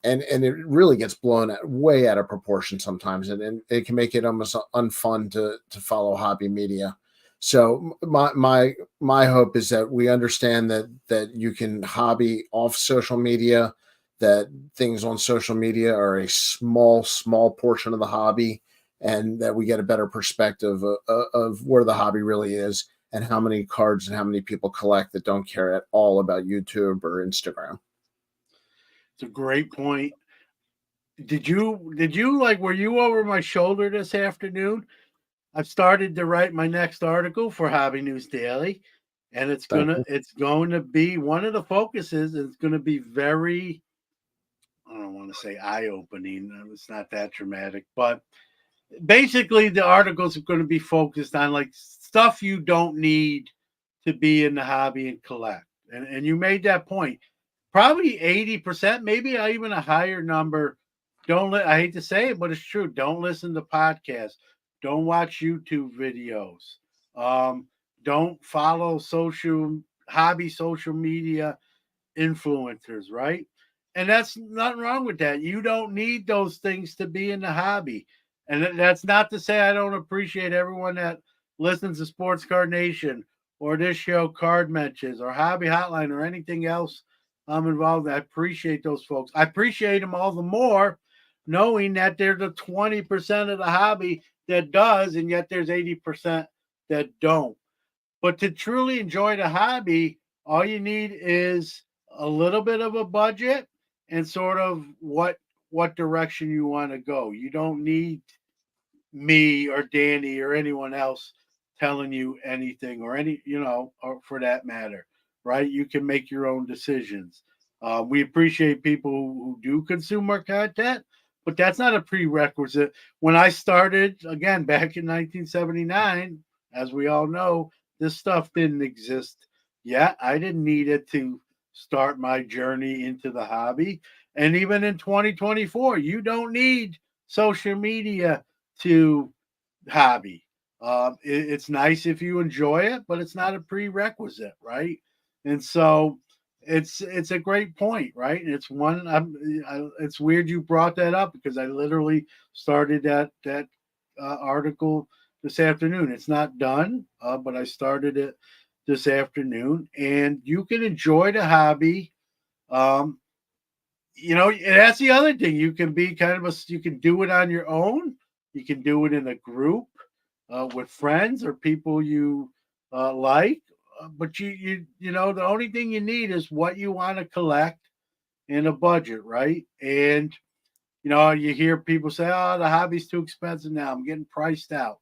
it really gets blown way out of proportion sometimes, and it can make it almost unfun to follow hobby media. So my hope is that we understand that you can hobby off social media, that things on social media are a small portion of the hobby, and that we get a better perspective of where the hobby really is and how many cards and how many people collect that don't care at all about YouTube or Instagram. It's a great point. Did you like were you over my shoulder this afternoon? I've started to write my next article for Hobby News Daily, and it's Thank gonna you. it's going to be one of the focuses is going to be very, I don't want to say eye opening. It's not that dramatic, but basically the articles are going to be focused on like stuff you don't need to be in the hobby and collect. And you made that point. Probably 80%, maybe even a higher number. I hate to say it, but it's true. Don't listen to podcasts. Don't watch YouTube videos. Um, don't follow social media influencers, right? And that's nothing wrong with that. You don't need those things to be in the hobby. And that's not to say I don't appreciate everyone that listens to Sports Card Nation or this show, Card Matches, or Hobby Hotline, or anything else I'm involved in. I appreciate those folks. I appreciate them all the more knowing that there's a 20% of the hobby that does, and yet there's 80% that don't. But to truly enjoy the hobby, all you need is a little bit of a budget and sort of what direction you want to go. You don't need me or Danny or anyone else telling you anything or or for that matter, right? You can make your own decisions. We appreciate people who do consume our content, but that's not a prerequisite. When I started again back in 1979, as we all know, this stuff didn't exist yet. I didn't need it to start my journey into the hobby. And even in 2024, you don't need social media to hobby. It's nice if you enjoy it, but it's not a prerequisite, right? And so it's a great point, right? And it's one. It's weird you brought that up because I literally started that article this afternoon. It's not done, but I started it this afternoon, and you can enjoy the hobby. Um, and that's the other thing. You can be you can do it on your own. You can do it in a group with friends or people you like. But the only thing you need is what you want to collect in a budget, right? And you hear people say, "Oh, the hobby's too expensive now. I'm getting priced out."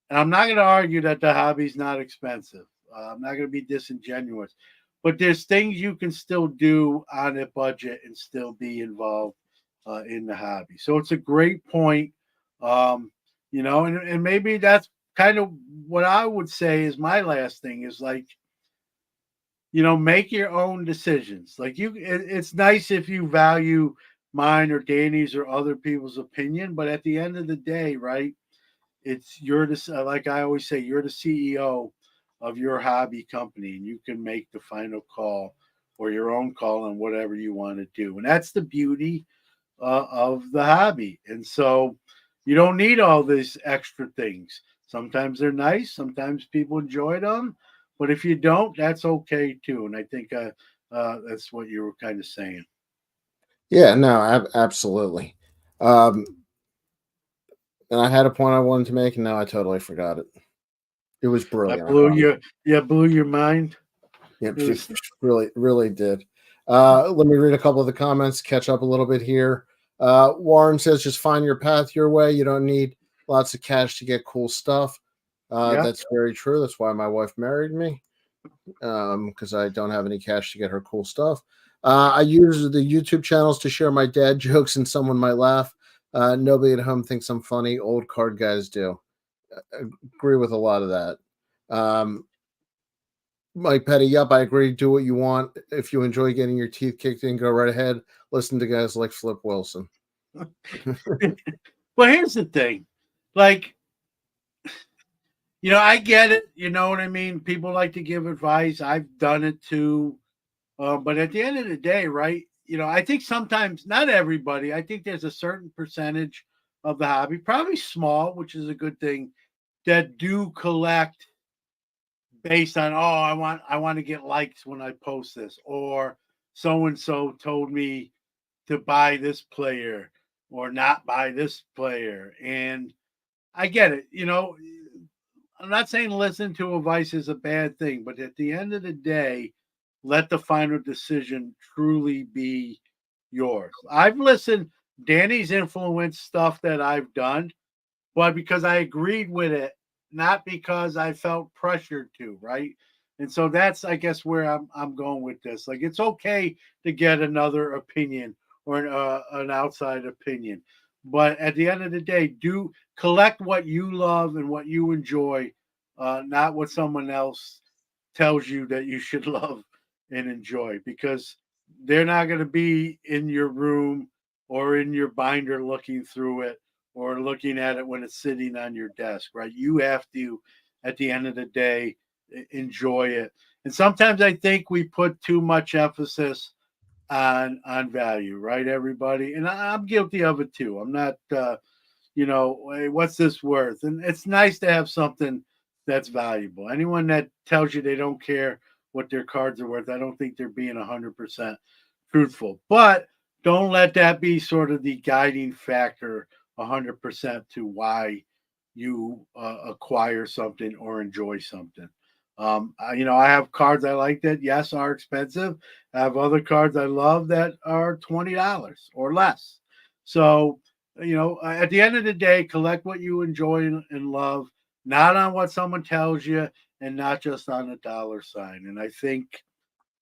And I'm not going to argue that the hobby's not expensive. I'm not going to be disingenuous, but there's things you can still do on a budget and still be involved in the hobby. So it's a great point. And maybe that's kind of what I would say is my last thing is like, make your own decisions. Like it's nice if you value mine or Danny's or other people's opinion, but at the end of the day, right? Like I always say, you're the CEO of your hobby company, and you can make the final call or your own call on whatever you want to do. And that's the beauty of the hobby. And so you don't need all these extra things. Sometimes they're nice. Sometimes people enjoy them. But if you don't, that's okay too. And I think that's what you were kind of saying. Yeah, no, absolutely. Um, and I had a point I wanted to make, and now I totally forgot it. It was I brilliant. blew your mind. Yeah, It was, really, really did. Let me read a couple of the comments, catch up a little bit here. Warren says, just find your path your way. You don't need lots of cash to get cool stuff. yeah. That's very true. That's why my wife married me, because I don't have any cash to get her cool stuff. I use the YouTube channels to share my dad jokes, and someone might laugh. Nobody at home thinks I'm funny. Old card guys do. I agree with a lot of that. Mike Petty, yep, I agree. Do what you want. If you enjoy getting your teeth kicked in, go right ahead. Listen to guys like Flip Wilson. Well, here's the thing. Like, I get it. You know what I mean? People like to give advice. I've done it too. But at the end of the day, right? I think sometimes, not everybody, I think there's a certain percentage of the hobby, probably small, which is a good thing, that do collect based on, I want to get likes when I post this, or so and so told me to buy this player or not buy this player. And I get it. I'm not saying listen to advice is a bad thing, but at the end of the day, let the final decision truly be yours. I've listened Danny's influenced stuff that I've done, but because I agreed with it, not because I felt pressured to, right? And so that's, I guess, where I'm going with this. Like, it's okay to get another opinion or an outside opinion, but at the end of the day, do collect what you love and what you enjoy, not what someone else tells you that you should love and enjoy, because they're not going to be in your room or in your binder looking through it or looking at it when it's sitting on your desk, right? You have to, at the end of the day, enjoy it. And sometimes I think we put too much emphasis on value, right, everybody? And I'm guilty of it too. I'm not, hey, what's this worth? And it's nice to have something that's valuable. Anyone that tells you they don't care what their cards are worth, I don't think they're being 100% truthful. But don't let that be sort of the guiding factor 100% to why you acquire something or enjoy something. I have cards I like that, yes, are expensive. I have other cards I love that are $20 or less. So, at the end of the day, collect what you enjoy and love, not on what someone tells you and not just on a dollar sign. And I think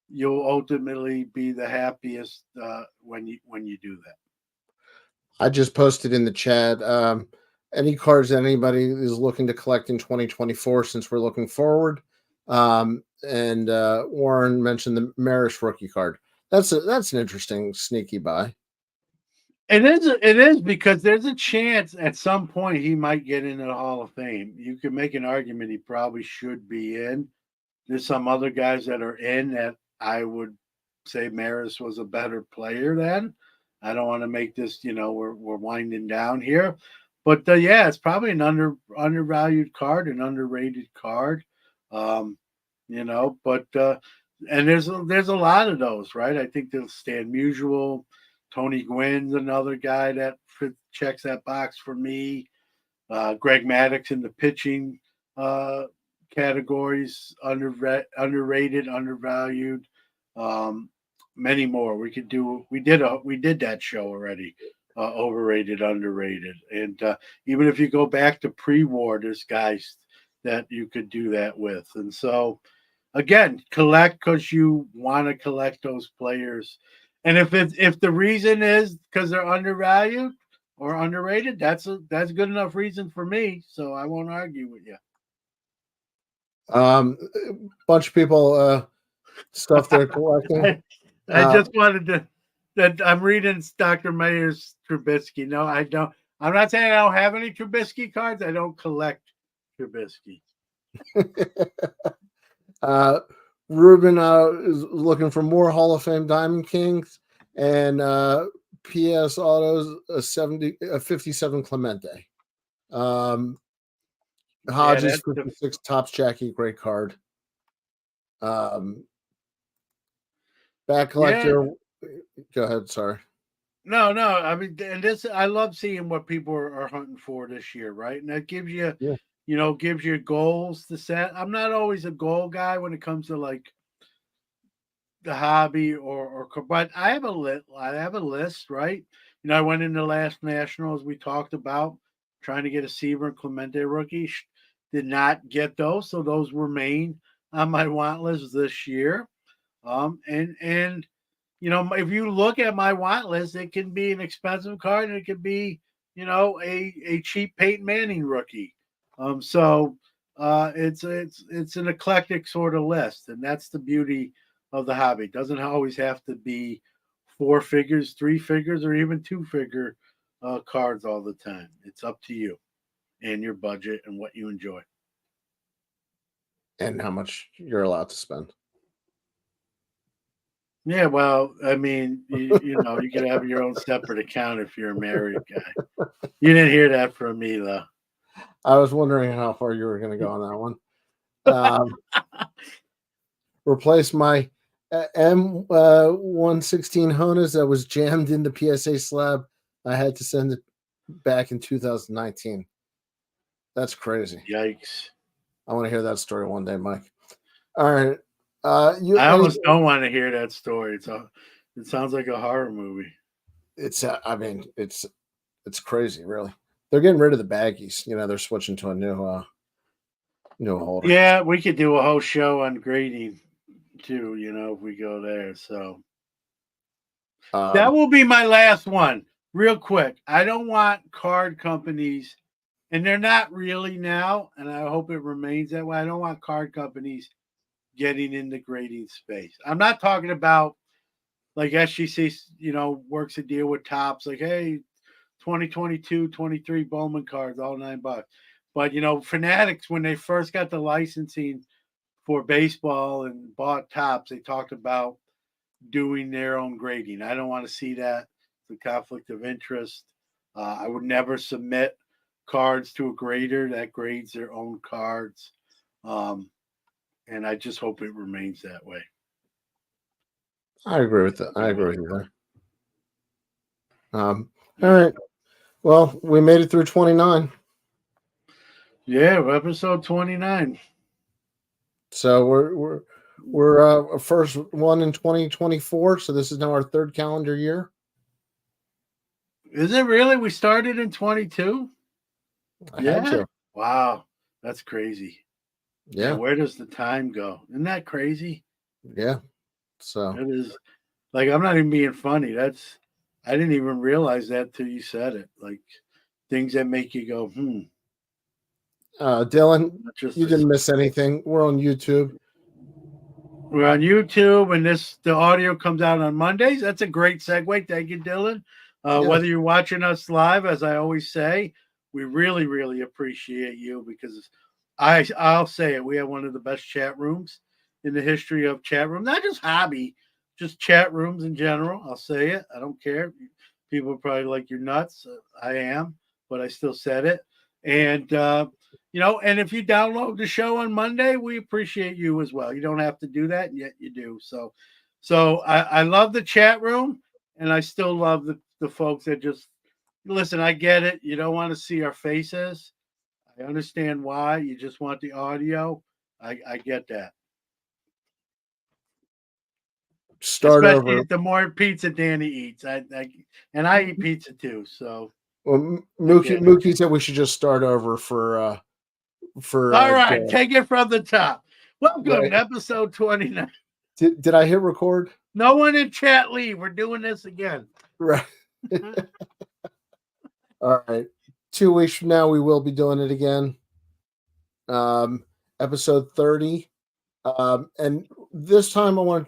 you'll ultimately be the happiest when you do that. I just posted in the chat any cards that anybody is looking to collect in 2024 since we're looking forward. And Warren mentioned the Maris rookie card. That's an interesting sneaky buy. It is because there's a chance at some point he might get into the Hall of Fame. You can make an argument he probably should be in. There's some other guys that are in that I would say Maris was a better player than. I don't want to make this, we're winding down here, but yeah, it's probably an undervalued card, an underrated card. But and there's a lot of those, right? I think there's Stan Musial, Tony Gwynn's another guy that checks that box for me. Greg Maddux in the pitching categories, underrated, undervalued, many more. We did that show already. Overrated, underrated, and even if you go back to pre-war, there's guys that you could do that with. And so, again, collect because you want to collect those players. And if the reason is because they're undervalued or underrated, that's good enough reason for me. So I won't argue with you. Bunch of people stuff they're collecting. I just wanted to that I'm reading Dr. Mayer's Trubisky. No, I don't. I'm not saying I don't have any Trubisky cards. I don't collect Trubisky. Ruben is looking for more Hall of Fame Diamond Kings and PS Autos a 57 Clemente. Hodges 56 Topps Jackie, great card. Back collector. Yeah. Go ahead. Sorry. No. I mean, and this I love seeing what people are hunting for this year, right? And that gives you gives you goals to set. I'm not always a goal guy when it comes to like the hobby but I have a list, right? I went in the last national, as we talked about, trying to get a Seaver and Clemente rookie. Did not get those, so those remain on my want list this year. And if you look at my want list, it can be an expensive card and it could be, a cheap Peyton Manning rookie. It's an eclectic sort of list, and that's the beauty of the hobby. It doesn't always have to be 4 figures, 3 figures, or even 2-figure cards all the time. It's up to you and your budget and what you enjoy. And how much you're allowed to spend. Yeah, well, I mean, you can have your own separate account if you're a married guy. You didn't hear that from me, though. I was wondering how far you were going to go on that one. Replace my M116 Honas that was jammed in the PSA slab. I had to send it back in 2019. That's crazy. Yikes. I want to hear that story one day, Mike. All right. I almost don't want to hear that story. It sounds like a horror movie. It's crazy, really. They're getting rid of the baggies. They're switching to a new holder. Yeah, we could do a whole show on grading too, if we go there. So that will be my last one. Real quick. I don't want card companies, and they're not really now, and I hope it remains that way. I don't want card companies getting in the grading space. I'm not talking about like SGC, works a deal with Topps, like, hey, 2022, 23 Bowman cards, all $9. But, Fanatics, when they first got the licensing for baseball and bought Topps, they talked about doing their own grading. I don't want to see that. It's a conflict of interest. I would never submit cards to a grader that grades their own cards. And I just hope it remains that way. I agree with that. I agree with you there. All right. Well, we made it through 29. Yeah, episode 29. So we're first one in 2024. So this is now our 3rd calendar year. Is it really? We started in 22? Yeah. Wow. That's crazy. Yeah. And where does the time go? Isn't that crazy? Yeah. So it is. Like, I'm not even being funny. I didn't even realize that till you said it. Like, things that make you go, Dylan, you didn't miss anything. We're on YouTube. We're on YouTube, and the audio comes out on Mondays. That's a great segue. Thank you, Dylan. Whether you're watching us live, as I always say, we really, really appreciate you, because I'll say it. We have one of the best chat rooms in the history of chat room, not just hobby, just chat rooms in general. I'll say it. I don't care. People are probably like, you're nuts. I am, but I still said it. And, and if you download the show on Monday, we appreciate you as well. You don't have to do that, and yet you do. So I love the chat room, and I still love the folks that just listen. I get it. You don't want to see our faces. I understand why. You just want the audio. I get that. Start Especially over. The more pizza Danny eats, I eat pizza too. So, well, Mookie said we should just start over for. All right, take it from the top. Welcome to episode 29. Did I hit record? No one in chat leave. We're doing this again. Right. All right. 2 weeks from now, we will be doing it again. Episode 30. And this time I'm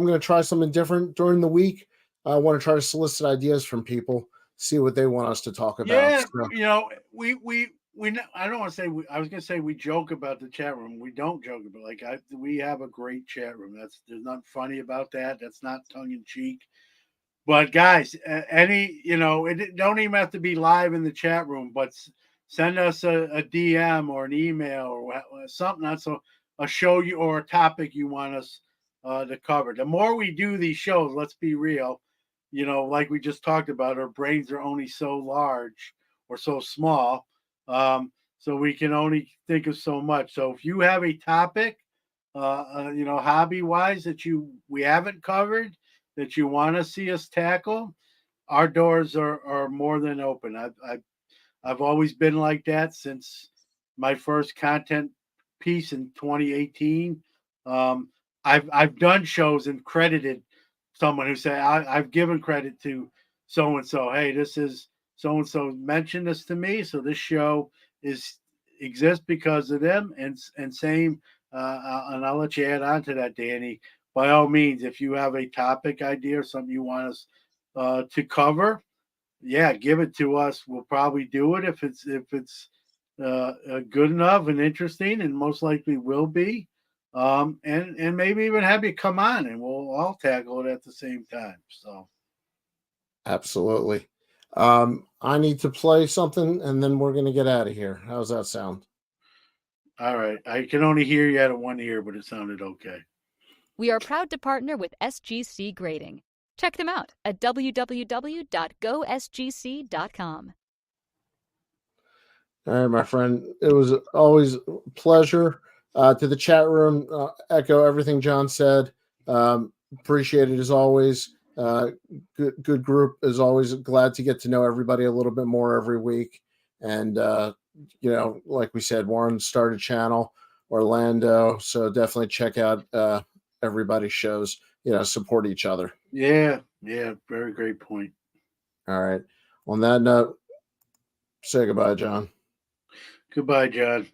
going to try something different during the week. I want to try to solicit ideas from people, see what they want us to talk about. Yeah, so. I don't want to say I was going to say we joke about the chat room. We don't joke about we have a great chat room. There's nothing funny about that. That's not tongue in cheek. But guys, it don't even have to be live in the chat room, but send us a DM or an email or something. That's a show you or a topic you want us to cover. The more we do these shows, let's be real, like we just talked about, our brains are only so large or so small. so we can only think of so much. So if you have a topic, hobby wise that we haven't covered that you want to see us tackle, our doors are more than open. I've always been like that since my first content piece in 2018. I've done shows and credited someone who said I've given credit to so and so. Hey, this is so and so mentioned this to me, so this show exists because of them. And same, and I'll let you add on to that, Danny. By all means, if you have a topic idea or something you want us to cover, yeah, give it to us. We'll probably do it if it's good enough and interesting, and most likely will be. And maybe even have you come on, and we'll all tackle it at the same time. So Absolutely. I need to play something, and then we're gonna get out of here. How's that sound? all right, I can only hear you out of one ear, but it sounded okay. We are proud to partner with SGC Grading. Check them out at www.gosgc.com. All right, my friend. It was always a pleasure. To the chat room, echo everything John said. Appreciate it as always. Good group as always. Glad to get to know everybody a little bit more every week. And like we said, Warren started a channel, Orlando. So definitely check out everybody's shows. Support each other. Yeah, very great point. All right. On that note, say goodbye, John. Goodbye, John.